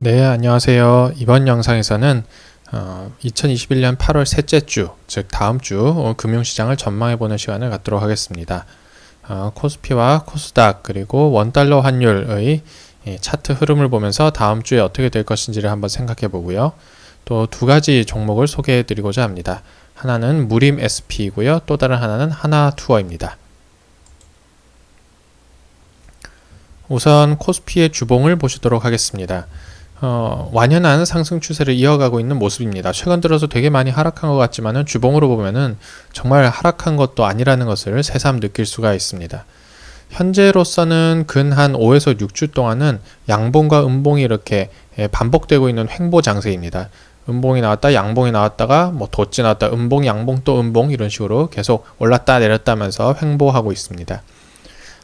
네, 안녕하세요. 이번 영상에서는 2021년 8월 셋째 주, 즉 다음 주 금융시장을 전망해보는 시간을 갖도록 하겠습니다. 코스피와 코스닥 그리고 원달러 환율의 차트 흐름을 보면서 다음 주에 어떻게 될 것인지를 한번 생각해 보고요. 또 두 가지 종목을 소개해 드리고자 합니다. 하나는 무림 SP이고요. 또 다른 하나는 하나투어입니다. 우선 코스피의 주봉을 보시도록 하겠습니다. 완연한 상승 추세를 이어가고 있는 모습입니다. 최근 들어서 되게 많이 하락한 것 같지만은 주봉으로 보면은 정말 하락한 것도 아니라는 것을 새삼 느낄 수가 있습니다. 현재로서는 근 한 5에서 6주 동안은 양봉과 음봉이 이렇게 반복되고 있는 횡보 장세입니다. 음봉이 나왔다 양봉이 나왔다가 뭐 덧지 나왔다 음봉 양봉 또 음봉 이런 식으로 계속 올랐다 내렸다 하면서 횡보하고 있습니다.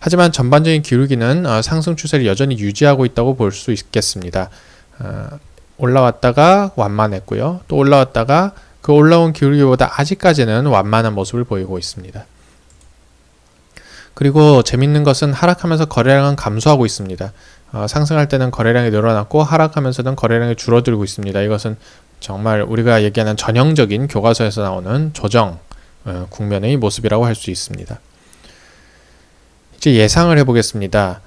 하지만 전반적인 기울기는 상승 추세를 여전히 유지하고 있다고 볼 수 있겠습니다. 올라왔다가 완만했고요. 또 올라왔다가 그 올라온 기울기보다 아직까지는 완만한 모습을 보이고 있습니다. 그리고 재밌는 것은 하락하면서 거래량은 감소하고 있습니다. 상승할 때는 거래량이 늘어났고 하락하면서는 거래량이 줄어들고 있습니다. 이것은 정말 우리가 얘기하는 전형적인 교과서에서 나오는 조정 국면의 모습이라고 할 수 있습니다. 이제 예상을 해보겠습니다.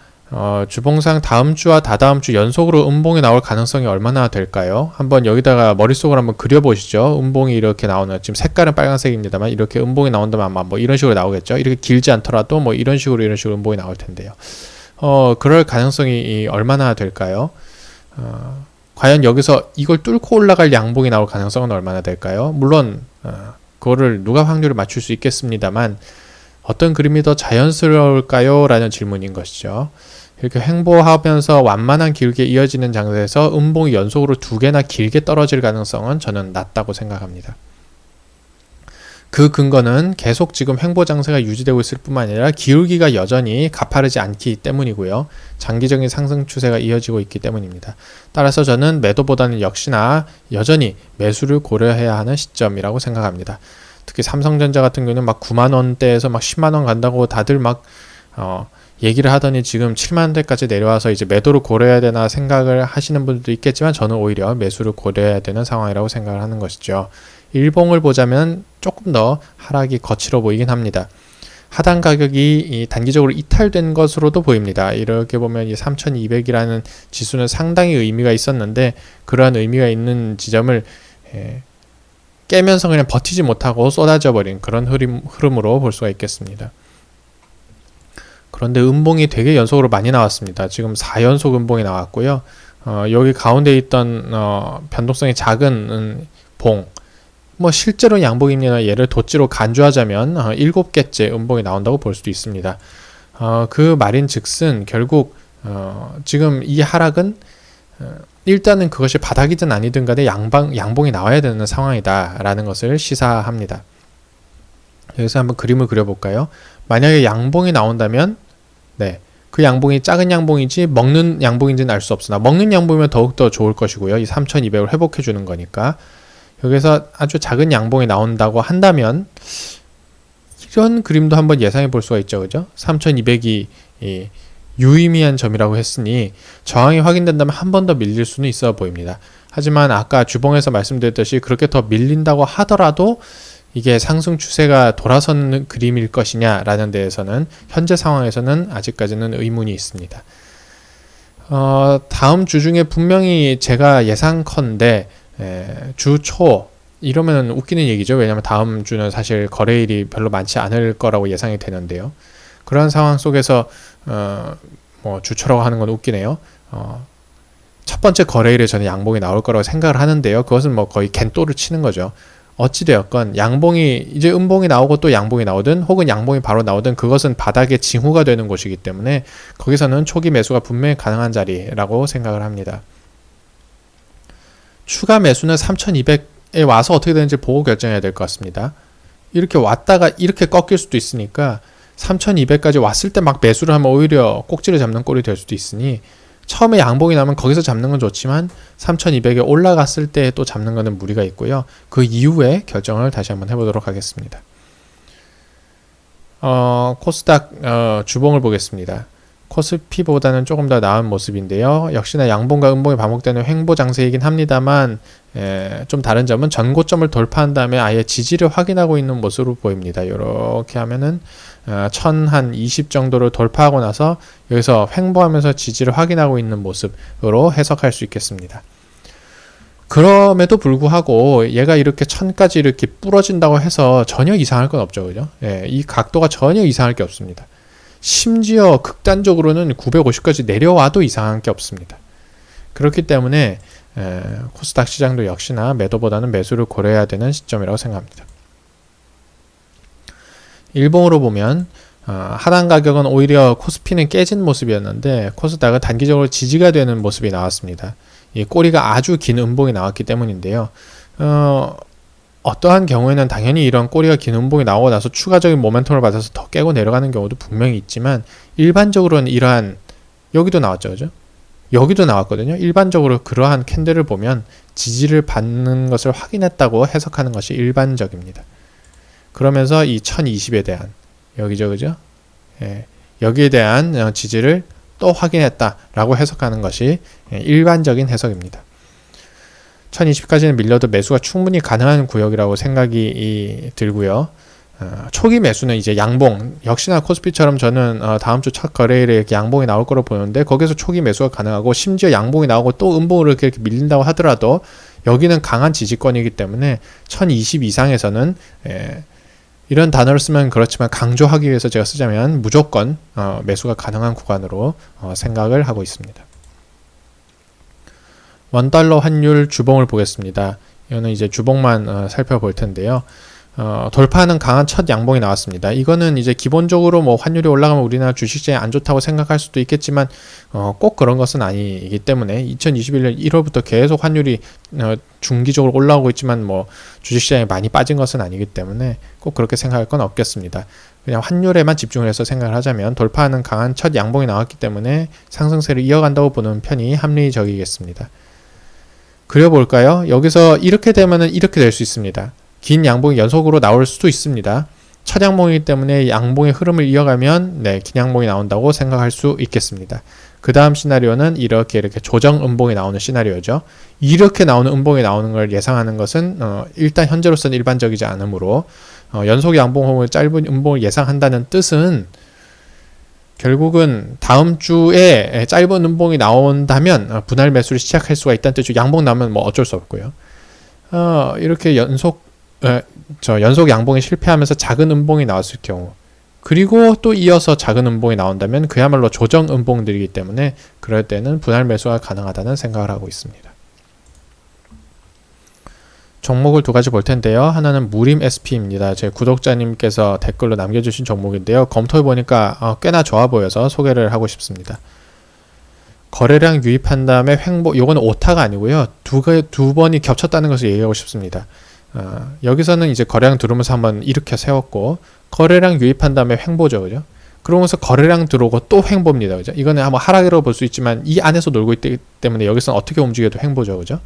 주봉상 다음 주와 다다음 주 연속으로 음봉이 나올 가능성이 얼마나 될까요? 한번 여기다가 머릿속으로 한번 그려보시죠. 음봉이 이렇게 나오는, 지금 색깔은 빨간색입니다만 이렇게 음봉이 나온다면 아마 뭐 이런 식으로 나오겠죠. 이렇게 길지 않더라도 뭐 이런 식으로 음봉이 나올 텐데요. 그럴 가능성이 얼마나 될까요? 과연 여기서 이걸 뚫고 올라갈 양봉이 나올 가능성은 얼마나 될까요? 물론 그거를 누가 확률을 맞출 수 있겠습니다만 어떤 그림이 더 자연스러울까요? 라는 질문인 것이죠. 이렇게 횡보하면서 완만한 길게 이어지는 장세에서 음봉이 연속으로 두 개나 길게 떨어질 가능성은 저는 낮다고 생각합니다. 그 근거는 계속 지금 횡보 장세가 유지되고 있을 뿐만 아니라 기울기가 여전히 가파르지 않기 때문이고요. 장기적인 상승 추세가 이어지고 있기 때문입니다. 따라서 저는 매도보다는 역시나 여전히 매수를 고려해야 하는 시점이라고 생각합니다. 특히 삼성전자 같은 경우는 막 9만원대에서 막 10만원 간다고 다들 막 얘기를 하더니 지금 7만원대까지 내려와서 이제 매도를 고려해야 되나 생각을 하시는 분들도 있겠지만 저는 오히려 매수를 고려해야 되는 상황이라고 생각을 하는 것이죠. 일봉을 보자면 조금 더 하락이 거칠어 보이긴 합니다. 하단 가격이 단기적으로 이탈된 것으로도 보입니다. 이렇게 보면 이 3200이라는 지수는 상당히 의미가 있었는데 그러한 의미가 있는 지점을 깨면서 그냥 버티지 못하고 쏟아져 버린 그런 흐름으로 볼 수가 있겠습니다. 그런데 음봉이 되게 연속으로 많이 나왔습니다. 지금 4연속 음봉이 나왔고요. 여기 가운데 있던 변동성이 작은 봉, 뭐 실제로 양봉입니다. 얘를 덧지로 간주하자면 7개째 음봉이 나온다고 볼 수도 있습니다. 그 말인 즉슨 결국 지금 이 하락은 일단은 그것이 바닥이든 아니든 간에 양봉이 나와야 되는 상황이다 라는 것을 시사합니다. 여기서 한번 그림을 그려볼까요? 만약에 양봉이 나온다면 그 양봉이 작은 양봉인지 먹는 양봉인지는 알 수 없으나 먹는 양봉이면 더욱더 좋을 것이고요. 이 3200을 회복해 주는 거니까 여기서 아주 작은 양봉이 나온다고 한다면 이런 그림도 한번 예상해 볼 수가 있죠. 그죠? 3200이 유의미한 점이라고 했으니 저항이 확인된다면 한 번 더 밀릴 수는 있어 보입니다. 하지만 아까 주봉에서 말씀드렸듯이 그렇게 더 밀린다고 하더라도 이게 상승 추세가 돌아서는 그림일 것이냐 라는 데에서는 현재 상황에서는 아직까지는 의문이 있습니다. 다음 주 중에 분명히 제가 예상컨대 주 초 이러면 웃기는 얘기죠. 왜냐하면 다음 주는 사실 거래일이 별로 많지 않을 거라고 예상이 되는데요. 그런 상황 속에서 뭐 주초라고 하는 건 웃기네요. 첫 번째 거래일에 저는 양봉이 나올 거라고 생각을 하는데요. 그것은 뭐 거의 겐또를 치는 거죠. 어찌되었건 양봉이 이제 음봉이 나오고 또 양봉이 나오든 혹은 양봉이 바로 나오든 그것은 바닥의 징후가 되는 곳이기 때문에 거기서는 초기 매수가 분명히 가능한 자리라고 생각을 합니다. 추가 매수는 3200에 와서 어떻게 되는지 보고 결정해야 될 것 같습니다. 이렇게 왔다가 이렇게 꺾일 수도 있으니까 3200까지 왔을 때 막 매수를 하면 오히려 꼭지를 잡는 꼴이 될 수도 있으니 처음에 양봉이 나면 거기서 잡는 건 좋지만 3200에 올라갔을 때 또 잡는 거는 무리가 있고요. 그 이후에 결정을 다시 한번 해보도록 하겠습니다. 코스닥 주봉을 보겠습니다. 코스피보다는 조금 더 나은 모습인데요. 역시나 양봉과 음봉이 반복되는 횡보 장세이긴 합니다만 좀 다른 점은 전고점을 돌파한 다음에 아예 지지를 확인하고 있는 모습으로 보입니다. 이렇게 하면은 1020 정도를 돌파하고 나서 여기서 횡보하면서 지지를 확인하고 있는 모습으로 해석할 수 있겠습니다. 그럼에도 불구하고 얘가 이렇게 1000까지 이렇게 부러진다고 해서 전혀 이상할 건 없죠. 그죠? 이 각도가 전혀 이상할 게 없습니다. 심지어 극단적으로는 950까지 내려와도 이상한 게 없습니다. 그렇기 때문에 코스닥 시장도 역시나 매도보다는 매수를 고려해야 되는 시점이라고 생각합니다. 일봉으로 보면 하단 가격은 오히려 코스피는 깨진 모습이었는데 코스닥은 단기적으로 지지가 되는 모습이 나왔습니다. 이 꼬리가 아주 긴 음봉이 나왔기 때문인데요. 어떠한 경우에는 당연히 이런 꼬리가 긴 음봉이 나오고 나서 추가적인 모멘텀을 받아서 더 깨고 내려가는 경우도 분명히 있지만 일반적으로는 이러한 여기도 나왔죠. 그죠? 여기도 나왔거든요. 일반적으로 그러한 캔들을 보면 지지를 받는 것을 확인했다고 해석하는 것이 일반적입니다. 그러면서 이 1020에 대한 여기죠. 그죠? 여기에 대한 지지를 또 확인했다라고 해석하는 것이 일반적인 해석입니다. 1020까지는 밀려도 매수가 충분히 가능한 구역이라고 생각이 들고요. 초기 매수는 이제 양봉, 역시나 코스피처럼 저는 다음 주 첫 거래일에 이렇게 양봉이 나올 거로 보는데 거기서 초기 매수가 가능하고 심지어 양봉이 나오고 또 음봉으로 이렇게 밀린다고 하더라도 여기는 강한 지지권이기 때문에 1020 이상에서는 이런 단어를 쓰면 그렇지만 강조하기 위해서 제가 쓰자면 무조건 매수가 가능한 구간으로 생각을 하고 있습니다. 원달러 환율 주봉을 보겠습니다. 이거는 이제 주봉만 살펴볼 텐데요. 돌파하는 강한 첫 양봉이 나왔습니다. 이거는 이제 기본적으로 뭐 환율이 올라가면 우리나라 주식시장이 안 좋다고 생각할 수도 있겠지만 꼭 그런 것은 아니기 때문에 2021년 1월부터 계속 환율이 중기적으로 올라오고 있지만 뭐 주식시장이 많이 빠진 것은 아니기 때문에 꼭 그렇게 생각할 건 없겠습니다. 그냥 환율에만 집중을 해서 생각을 하자면 돌파하는 강한 첫 양봉이 나왔기 때문에 상승세를 이어간다고 보는 편이 합리적이겠습니다. 그려볼까요? 여기서 이렇게 되면은 이렇게 될 수 있습니다. 긴 양봉이 연속으로 나올 수도 있습니다. 첫 양봉이기 때문에 양봉의 흐름을 이어가면 긴 양봉이 나온다고 생각할 수 있겠습니다. 그 다음 시나리오는 이렇게 조정 음봉이 나오는 시나리오죠. 이렇게 나오는 음봉이 나오는 걸 예상하는 것은 일단 현재로서는 일반적이지 않으므로 연속 양봉 혹은 짧은 음봉을 예상한다는 뜻은 결국은 다음 주에 짧은 음봉이 나온다면 분할 매수를 시작할 수가 있다는 뜻이죠. 양봉 나오면 뭐 어쩔 수 없고요. 이렇게 연속 양봉이 실패하면서 작은 음봉이 나왔을 경우 그리고 또 이어서 작은 음봉이 나온다면 그야말로 조정 음봉들이기 때문에 그럴 때는 분할 매수가 가능하다는 생각을 하고 있습니다. 종목을 두 가지 볼 텐데요. 하나는 무림 SP입니다. 제 구독자님께서 댓글로 남겨주신 종목인데요. 검토해 보니까 꽤나 좋아 보여서 소개를 하고 싶습니다. 거래량 유입한 다음에 횡보, 요거는 오타가 아니고요. 두 번이 겹쳤다는 것을 얘기하고 싶습니다. 여기서는 이제 거래량 들어오면서 한번 이렇게 세웠고 거래량 유입한 다음에 횡보죠. 그죠? 그러면서 거래량 들어오고 또 횡보입니다. 그죠? 이거는 한번 하락이라고 볼 수 있지만 이 안에서 놀고 있기 때문에 여기서는 어떻게 움직여도 횡보죠. 그죠?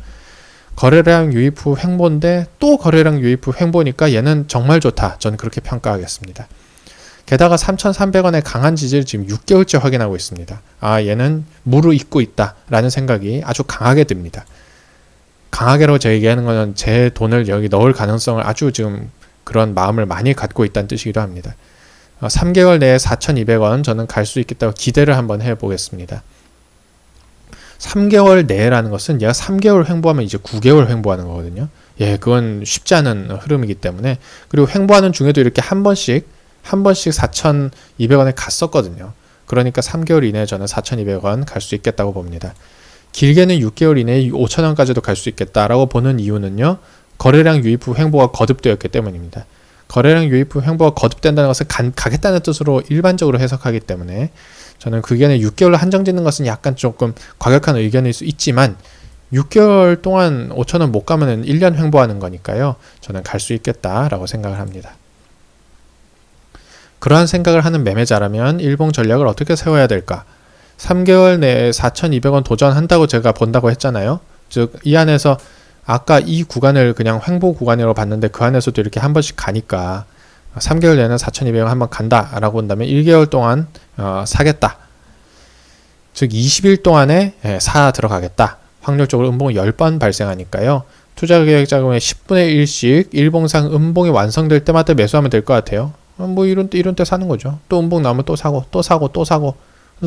거래량 유입 후 횡보인데 또 거래량 유입 후 횡보니까 얘는 정말 좋다. 저는 그렇게 평가하겠습니다. 게다가 3,300원의 강한 지지를 지금 6개월째 확인하고 있습니다. 얘는 무르익고 있다 라는 생각이 아주 강하게 듭니다. 강하게라고 제가 얘기하는 것은 제 돈을 여기 넣을 가능성을 아주 지금 그런 마음을 많이 갖고 있다는 뜻이기도 합니다. 3개월 내에 4,200원 저는 갈 수 있겠다고 기대를 한번 해보겠습니다. 3개월 내라는 것은 얘가 3개월 횡보하면 이제 9개월 횡보하는 거거든요. 그건 쉽지 않은 흐름이기 때문에 그리고 횡보하는 중에도 이렇게 한 번씩 4,200원에 갔었거든요. 그러니까 3개월 이내에 저는 4,200원 갈 수 있겠다고 봅니다. 길게는 6개월 이내에 5,000원까지도 갈 수 있겠다라고 보는 이유는요. 거래량 유입 후 횡보가 거듭되었기 때문입니다. 거래량 유입 후 횡보가 거듭된다는 것은 가겠다는 뜻으로 일반적으로 해석하기 때문에 저는 그게는 6개월로 한정짓는 것은 약간 조금 과격한 의견일 수 있지만 6개월 동안 5,000원 못 가면 1년 횡보하는 거니까요. 저는 갈 수 있겠다라고 생각을 합니다. 그러한 생각을 하는 매매자라면 일봉 전략을 어떻게 세워야 될까? 3개월 내에 4,200원 도전한다고 제가 본다고 했잖아요. 즉 이 안에서 아까 이 구간을 그냥 횡보 구간이라고 봤는데 그 안에서도 이렇게 한 번씩 가니까 3개월 내에는 4,200원 한번 간다 라고 본다면 1개월 동안 사겠다. 즉 20일 동안에 사 들어가겠다. 확률적으로 음봉이 10번 발생하니까요. 투자계획 자금의 10분의 1씩 일봉상 음봉이 완성될 때마다 매수하면 될 것 같아요. 뭐 이런 때 사는 거죠. 또 음봉 나오면 또 사고, 또 사고, 또 사고,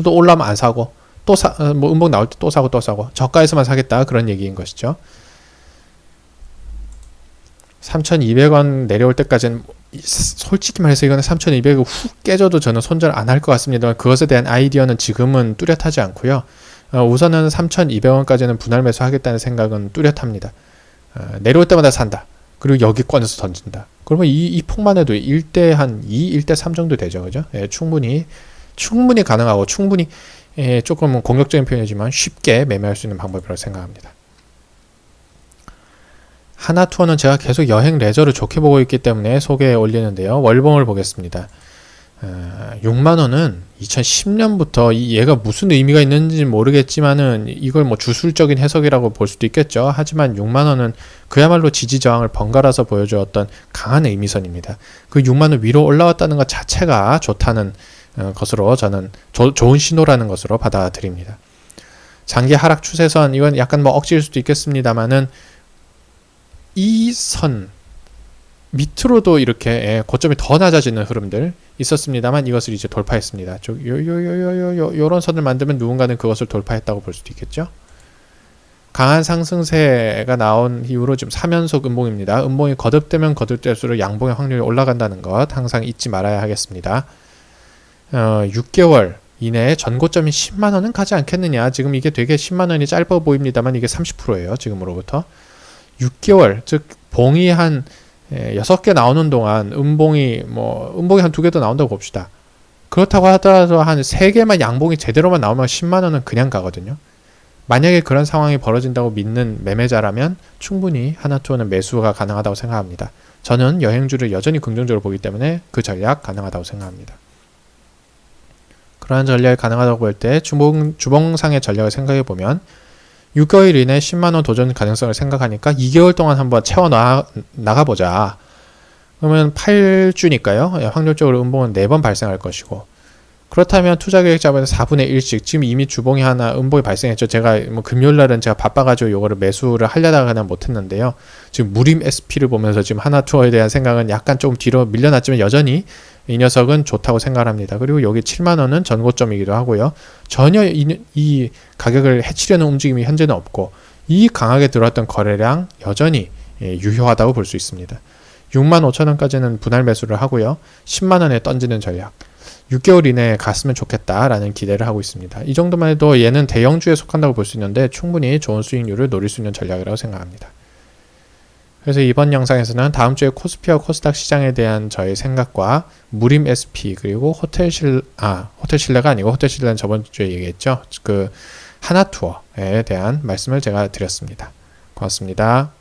또 올라오면 안 사고, 뭐 음봉 나올 때 또 사고, 또 사고. 저가에서만 사겠다 그런 얘기인 것이죠. 3,200원 내려올 때까지는 솔직히 말해서 이거는 3,200원 훅 깨져도 저는 손절 안 할 것 같습니다. 그것에 대한 아이디어는 지금은 뚜렷하지 않고요. 우선은 3,200원까지는 분할 매수하겠다는 생각은 뚜렷합니다. 내려올 때마다 산다. 그리고 여기 꺼내서 던진다. 그러면 이 폭만 해도 1대 한 2, 1대 3 정도 되죠. 그죠? 충분히 가능하고 충분히 조금 공격적인 표현이지만 쉽게 매매할 수 있는 방법이라고 생각합니다. 하나투어는 제가 계속 여행 레저를 좋게 보고 있기 때문에 소개해 올리는데요. 월봉을 보겠습니다. 6만원은 2010년부터 얘가 무슨 의미가 있는지 모르겠지만은 이걸 뭐 주술적인 해석이라고 볼 수도 있겠죠. 하지만 6만원은 그야말로 지지저항을 번갈아서 보여주었던 강한 의미선입니다. 그 6만원 위로 올라왔다는 것 자체가 좋다는 것으로 저는 좋은 신호라는 것으로 받아들입니다. 장기 하락 추세선, 이건 약간 뭐 억지일 수도 있겠습니다만은 이 선 밑으로도 이렇게 고점이 더 낮아지는 흐름들 있었습니다만 이것을 이제 돌파했습니다. 요런 선을 만들면 누군가는 그것을 돌파했다고 볼 수도 있겠죠. 강한 상승세가 나온 이후로 지금 3연속 음봉입니다. 음봉이 거듭되면 거듭될수록 양봉의 확률이 올라간다는 것 항상 잊지 말아야 하겠습니다. 6개월 이내에 전고점이 10만원은 가지 않겠느냐. 지금 이게 되게 10만원이 짧아 보입니다만 이게 30%예요. 지금으로부터 6개월, 즉 봉이 한 6개 나오는 동안 음봉이 한 2개 더 나온다고 봅시다. 그렇다고 하더라도 한 3개만 양봉이 제대로만 나오면 10만원은 그냥 가거든요. 만약에 그런 상황이 벌어진다고 믿는 매매자라면 충분히 하나투어는 매수가 가능하다고 생각합니다. 저는 여행주를 여전히 긍정적으로 보기 때문에 그 전략 가능하다고 생각합니다. 그러한 전략이 가능하다고 볼 때 주봉상의 전략을 생각해보면 6개월 이내 10만원 도전 가능성을 생각하니까 2개월 동안 한번 채워 나가보자. 그러면 8주니까요. 확률적으로 음봉은 4번 발생할 것이고, 그렇다면 투자계획 잡아서 4분의 1씩 지금 이미 주봉이 하나 음봉이 발생했죠. 제가 금요일날은 제가 바빠가지고 요거를 매수를 하려다가 못했는데요. 지금 무림 SP를 보면서 지금 하나투어에 대한 생각은 약간 좀 뒤로 밀려났지만 여전히 이 녀석은 좋다고 생각을 합니다. 그리고 여기 7만원은 전고점이기도 하고요. 전혀 이 가격을 해치려는 움직임이 현재는 없고, 이 강하게 들어왔던 거래량 여전히 유효하다고 볼 수 있습니다. 65,000원까지는 분할 매수를 하고요. 10만원에 던지는 전략. 6개월 이내에 갔으면 좋겠다라는 기대를 하고 있습니다. 이 정도만 해도 얘는 대형주에 속한다고 볼 수 있는데 충분히 좋은 수익률을 노릴 수 있는 전략이라고 생각합니다. 그래서 이번 영상에서는 다음 주에 코스피와 코스닥 시장에 대한 저의 생각과 무림 SP 그리고 호텔신라가 아니고 호텔신라는 저번 주에 얘기했죠. 그 하나투어에 대한 말씀을 제가 드렸습니다. 고맙습니다.